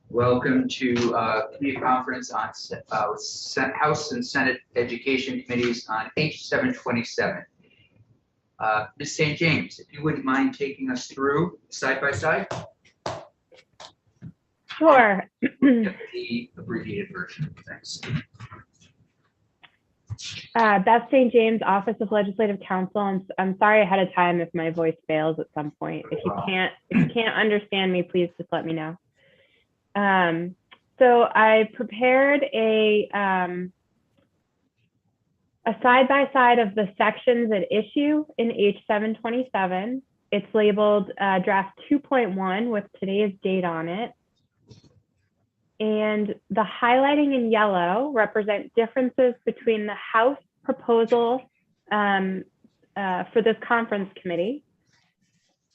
Welcome to committee conference on House and Senate Education Committees on H.727. Ms. St. James, if you wouldn't mind taking us through side by side. Sure. The abbreviated version. Thanks. Beth St. James, Office of Legislative Counsel. I'm sorry ahead of time if my voice fails at some point. If you can't understand me, please just let me know. So I prepared a side-by-side of the sections at issue in H.727. It's labeled draft 2.1 with today's date on it. And the highlighting in yellow represent differences between the House proposal for this conference committee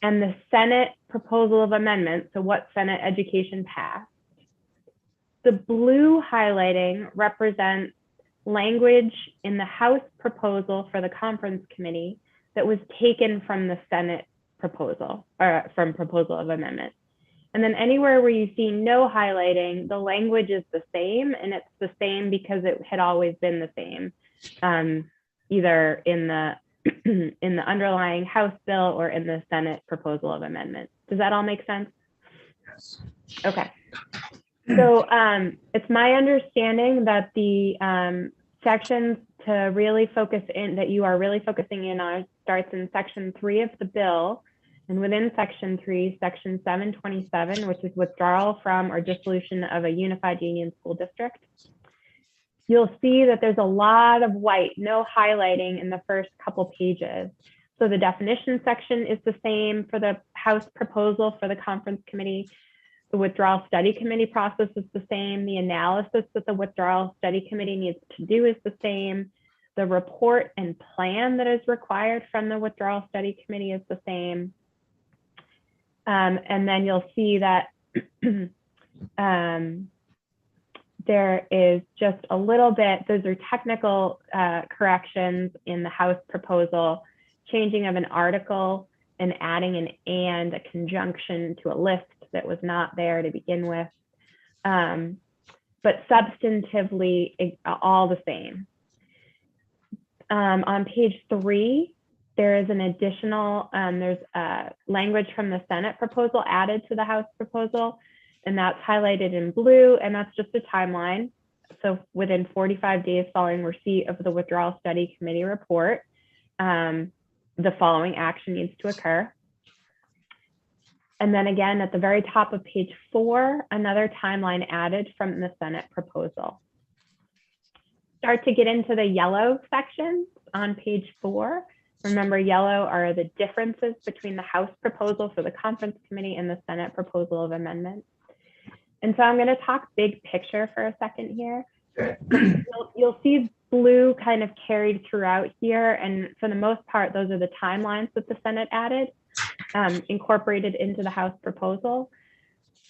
and the Senate proposal of amendment, so what Senate education passed. The blue highlighting represents language in the House proposal for the conference committee that was taken from the Senate proposal, or from proposal of amendment. And then anywhere where you see no highlighting, the language is the same, and it's the same because it had always been the same, either in the in the underlying House bill or in the Senate proposal of amendment. Does that all make sense? Yes. Okay. So it's my understanding that the sections to really focus in, that you are really focusing in on, starts in section 3 of the bill. And within section 3, section 727, which is withdrawal from or dissolution of a unified union school district, you'll see that there's a lot of white, no highlighting in the first couple pages. So the definition section is the same for the House proposal for the conference committee. The withdrawal study committee process is the same. The analysis that the withdrawal study committee needs to do is the same. The report and plan that is required from the withdrawal study committee is the same. And then you'll see that there is just a little bit, those are technical corrections in the House proposal, changing of an article and adding an and, a conjunction to a list that was not there to begin with, but substantively all the same. On page 3, there is an additional, there's language from the Senate proposal added to the House proposal, and that's highlighted in blue, and that's just a timeline. So within 45 days following receipt of the withdrawal study committee report, the following action needs to occur. And then again, at the very top of page 4, another timeline added from the Senate proposal. Start to get into the yellow sections on page 4. Remember, yellow are the differences between the House proposal for the conference committee and the Senate proposal of amendment. And so I'm going to talk big picture for a second here. You'll see blue kind of carried throughout here. And for the most part, those are the timelines that the Senate added, incorporated into the House proposal.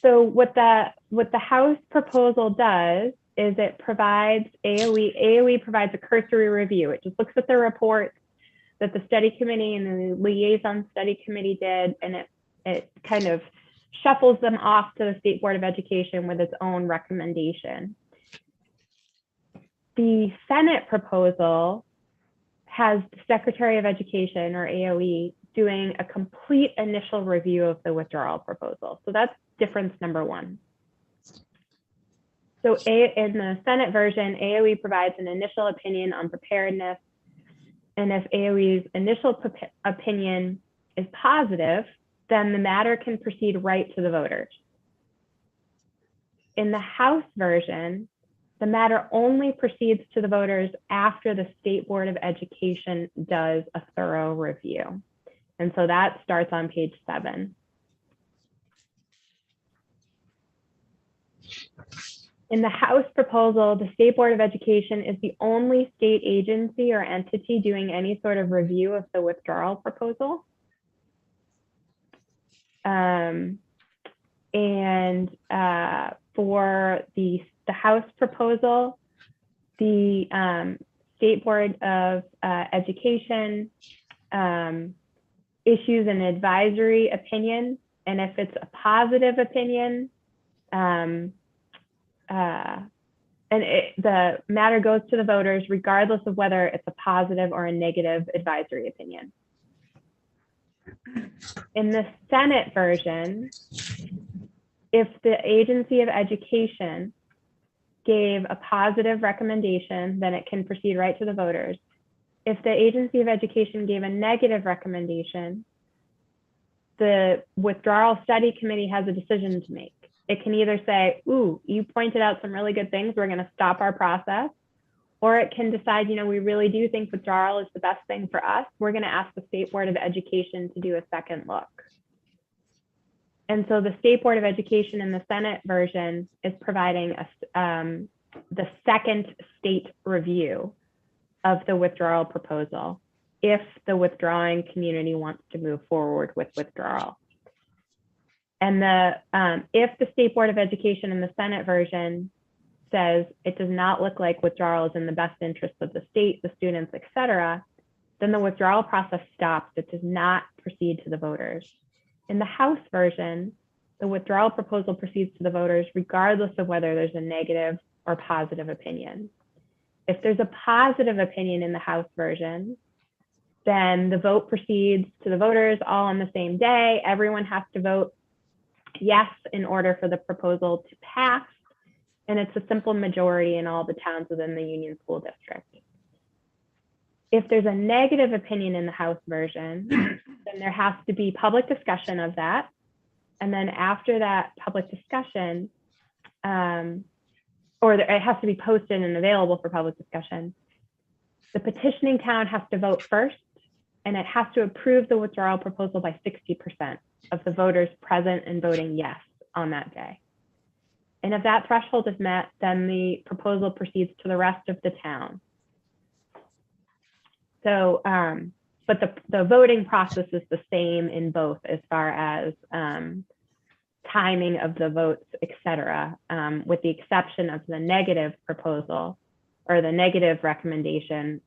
So what the House proposal does is it provides AOE provides a cursory review. It just looks at the reports that the study committee and the liaison study committee did, and it kind of shuffles them off to the State Board of Education with its own recommendation. The Senate proposal has the Secretary of Education, or AOE, doing a complete initial review of the withdrawal proposal. So that's difference number 1. So in the Senate version, AOE provides an initial opinion on preparedness. And if AOE's initial opinion is positive, then the matter can proceed right to the voters. In the House version, the matter only proceeds to the voters after the State Board of Education does a thorough review. And so that starts on page 7. In the House proposal, the State Board of Education is the only state agency or entity doing any sort of review of the withdrawal proposal. For the House proposal, the State Board of Education issues an advisory opinion, and if it's a positive opinion, the matter goes to the voters regardless of whether it's a positive or a negative advisory opinion. In the Senate version, if the Agency of Education gave a positive recommendation, then it can proceed right to the voters. If the Agency of Education gave a negative recommendation, the Withdrawal Study Committee has a decision to make. It can either say, ooh, you pointed out some really good things, we're gonna stop our process, or it can decide, you know, we really do think withdrawal is the best thing for us. We're gonna ask the State Board of Education to do a second look. And so the State Board of Education in the Senate version is providing the second state review of the withdrawal proposal if the withdrawing community wants to move forward with withdrawal. And if the State Board of Education in the Senate version says it does not look like withdrawal is in the best interest of the state, the students, et cetera, then the withdrawal process stops. It does not proceed to the voters. In the House version, the withdrawal proposal proceeds to the voters regardless of whether there's a negative or positive opinion. If there's a positive opinion in the House version, then the vote proceeds to the voters all on the same day. Everyone has to vote yes in order for the proposal to pass. And it's a simple majority in all the towns within the Union School District. If there's a negative opinion in the House version, then there has to be public discussion of that. And then after that public discussion, it has to be posted and available for public discussion. The petitioning town has to vote first, and it has to approve the withdrawal proposal by 60% of the voters present and voting yes on that day. And if that threshold is met, then the proposal proceeds to the rest of the town. So, but the voting process is the same in both as far as timing of the votes, et cetera, with the exception of the negative proposal or the negative recommendation,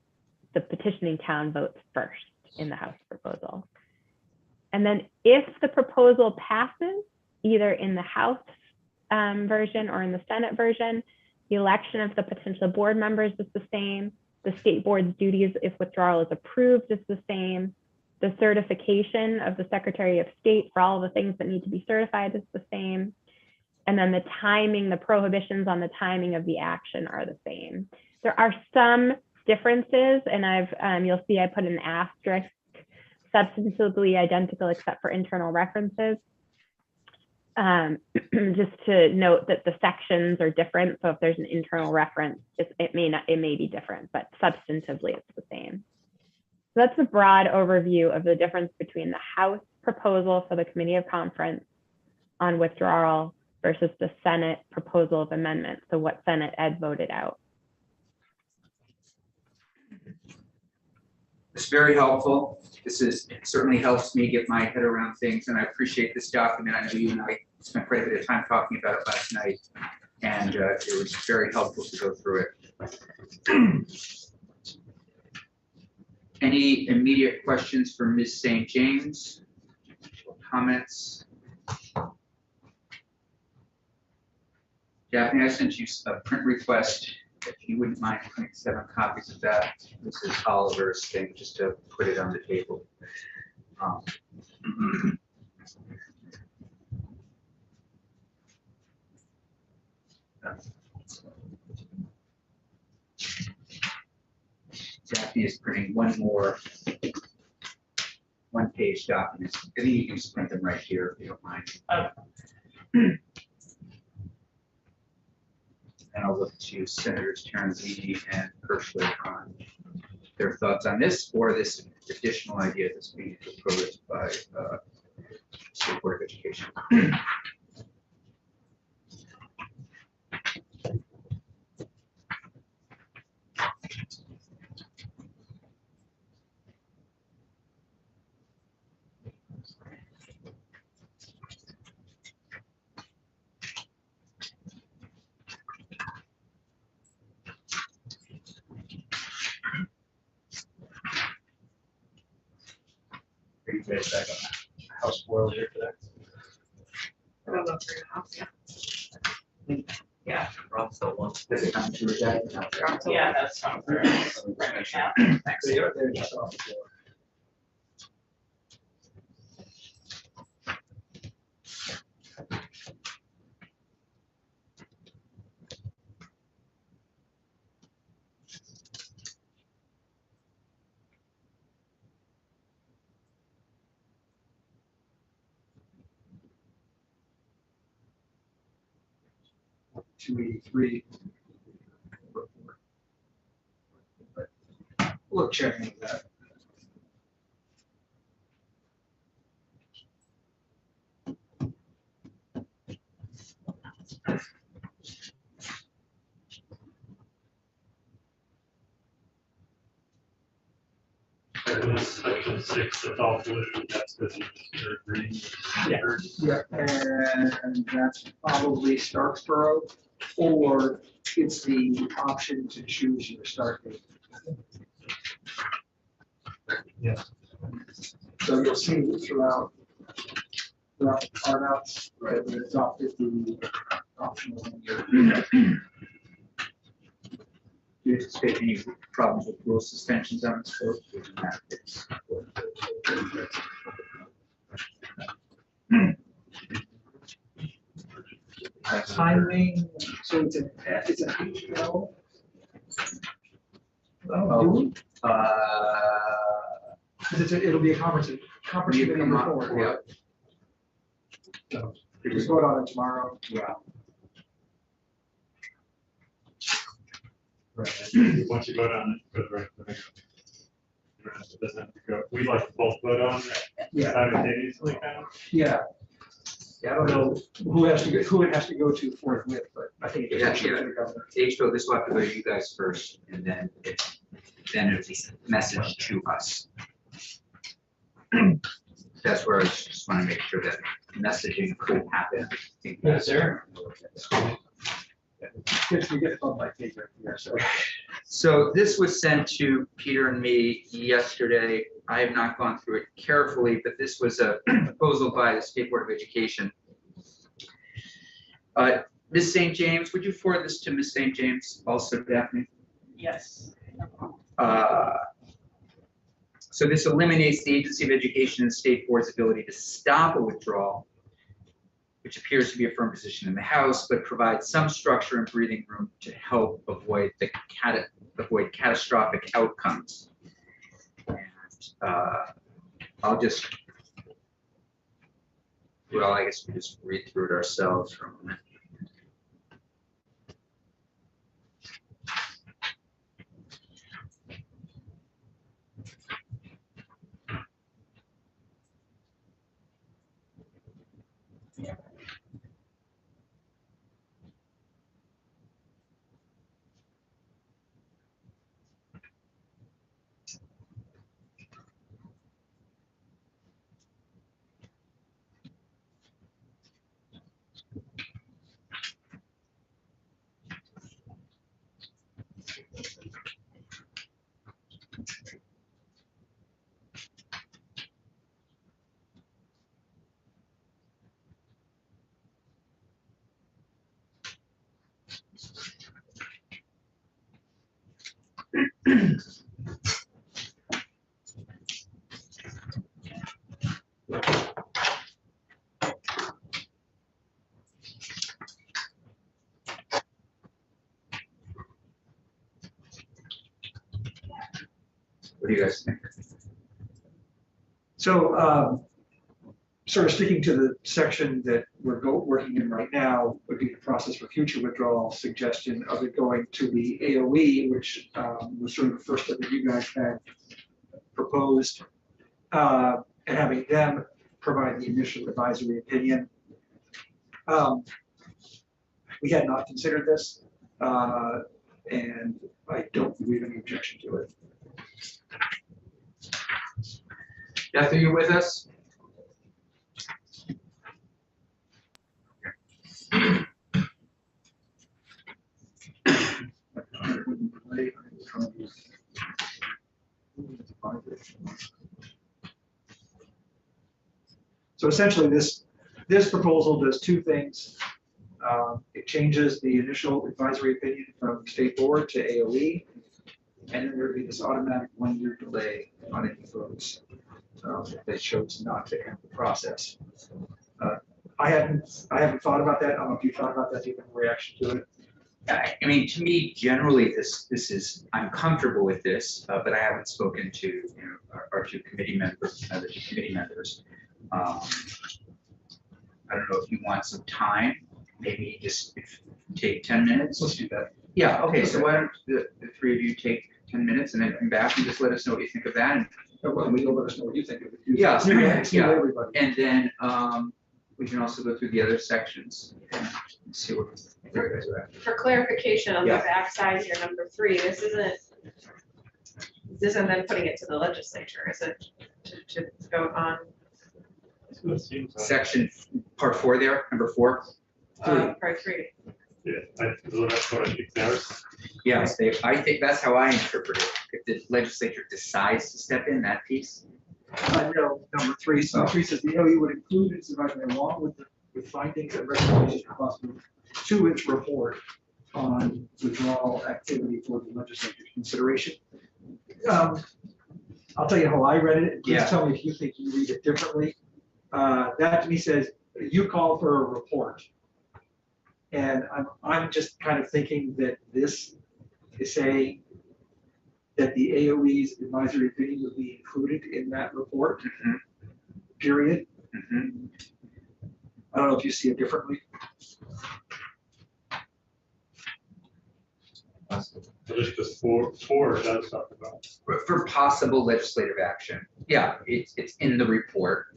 the petitioning town votes first in the House proposal. And then if the proposal passes, either in the House version or in the Senate version, the election of the potential board members is the same. The state board's duties, if withdrawal is approved, is the same. The certification of the Secretary of State for all the things that need to be certified is the same. And then the timing, the prohibitions on the timing of the action are the same. There are some differences, and you'll see I put an asterisk, substantively identical except for internal references. Just to note that the sections are different. So if there's an internal reference, it may be different, but substantively it's the same. So that's a broad overview of the difference between the House proposal for the Committee of Conference on withdrawal versus the Senate proposal of amendment. So what Senate Ed voted out. It's very helpful. It certainly helps me get my head around things, and I appreciate this document. I know you and I spent quite a bit of time talking about it last night, and it was very helpful to go through it. Any immediate questions for Ms. St. James? Comments? Daphne, I sent you a print request. If you wouldn't mind printing 7 copies of that. This is Oliver's thing, just to put it on the table. Daphne is printing one-page documents. I think you can just print them right here if you don't mind. And I'll look to Senators Terenzini and Kirschler on their thoughts on this or this additional idea that's being proposed by State Board of Education. Are you guys back on House boil here today? I don't know if you're in the house, yeah. Yeah, we're also one. Does it come to a judge? Yeah, that's something. Thanks. They're just off the floor. $283. Look, checking that. Section 6, it's all blue, that's because you're green. Yeah, and that's probably Starksboro, or it's the option to choose your start date. Yeah. So you'll see throughout the carve-outs, right, we adopted the optional one here. Do you anticipate any problems with rule suspensions on this vote? Timing, so it's an HL. Oh. Do we? Uh, Because it'll be a conference committee report. Yeah. So just vote on it tomorrow. Yeah. Right, and once you vote on it, it goes right to the next one. It doesn't have to go, we like to both vote on it Yeah, simultaneously, kind of. yeah. Yeah, I don't know who it has to go to forthwith, but I think it just Yeah, should to the governor. H.727, this will have to go to you guys first, and then it'll be messaged to us. That's where I just want to make sure that messaging could happen. Yes, sir. We get bumped by page right here, so. So this was sent to Peter and me yesterday. I have not gone through it carefully, but this was a proposal by the State Board of Education. Ms. St. James, would you forward this to Ms. St. James also, Daphne? Yes. So this eliminates the Agency of Education and the State Board's ability to stop a withdrawal, which appears to be a firm position in the House, but provides some structure and breathing room to help avoid catastrophic outcomes. And I'll just, well, I guess we just read through it ourselves for a moment. What do you guys think? So, sort of sticking to the section that we're working in right now would be the process for future withdrawal, suggestion of it going to the AOE, which was sort of the first step that you guys had proposed, and having them provide the initial advisory opinion. We had not considered this, and I don't believe any objection to it. Beth, are you with us? So essentially, this proposal does two things. It changes the initial advisory opinion from state board to AOE. And then there'd be this automatic 1-year delay on any votes if they chose not to end the process. I haven't thought about that. I don't know if you thought about that, do you have a reaction to it? I mean, to me, generally, this is, I'm comfortable with this, but I haven't spoken to, you know, our two committee members, the two committee members. I don't know if you want some time, maybe just take 10 minutes. Let's do that. Yeah, okay, so why don't the three of you take 10 minutes and then come back and just let us know what you think of that. And Well, you'll let us know what you think of it. Yeah, See yeah. everybody. And then we can also go through the other sections and see where you guys are at. For clarification on the Yeah. backside here, number 3, this isn't then putting it to the legislature, is it to vote on It seems like- Section part 4 there, number 4. part 3? Yeah, that's what I think there's. Yes, I think that's how I interpret it. If the legislature decides to step in that piece. No, number 3, so 3 says the AOE would include its advisory along with findings and recommendations possible to its report on withdrawal activity for the legislature's consideration. I'll tell you how I read it. Please Yeah. tell me if you think you read it differently. That to me says, you call for a report. And I'm just kind of thinking that this is saying that the AOE's advisory opinion would be included in that report, period. Mhm. I don't know if you see it differently. So just this four does talk about. For possible legislative action. Yeah, it's in the report.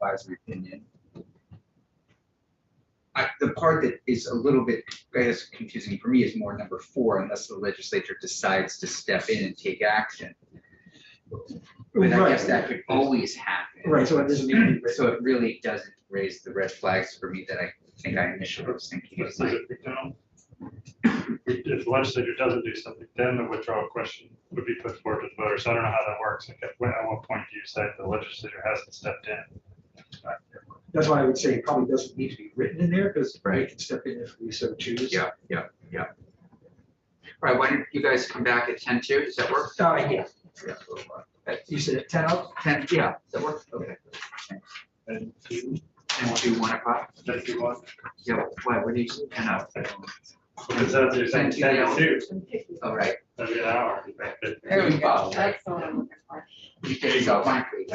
Advisory opinion. The part that is a little bit, I guess, confusing for me is more number 4, unless the legislature decides to step in and take action. But I guess that could always happen. Right, so it doesn't need to be written. So it really doesn't raise the red flags for me that I think I initially was thinking. It If might. the legislature doesn't do something, then the withdrawal question would be put forward to the voters. So I don't know how that works. Like at what point do you say the legislature hasn't stepped in? That's why I would say it probably doesn't need to be written in there, because we Right. can step in if we so choose. Yeah. All right, why don't you guys come back at 10:02? Does that work? Yeah. Yeah. You said at 10 up? 10, yeah, does that work? Okay. And two, And we'll do 1 o'clock? then you want, Yeah, why, what do you, 10 up? because you're saying 10 to 2, All right. that'd be an hour. There we go, Follow. that's the one I'm looking for. You take yourself, Mike, please.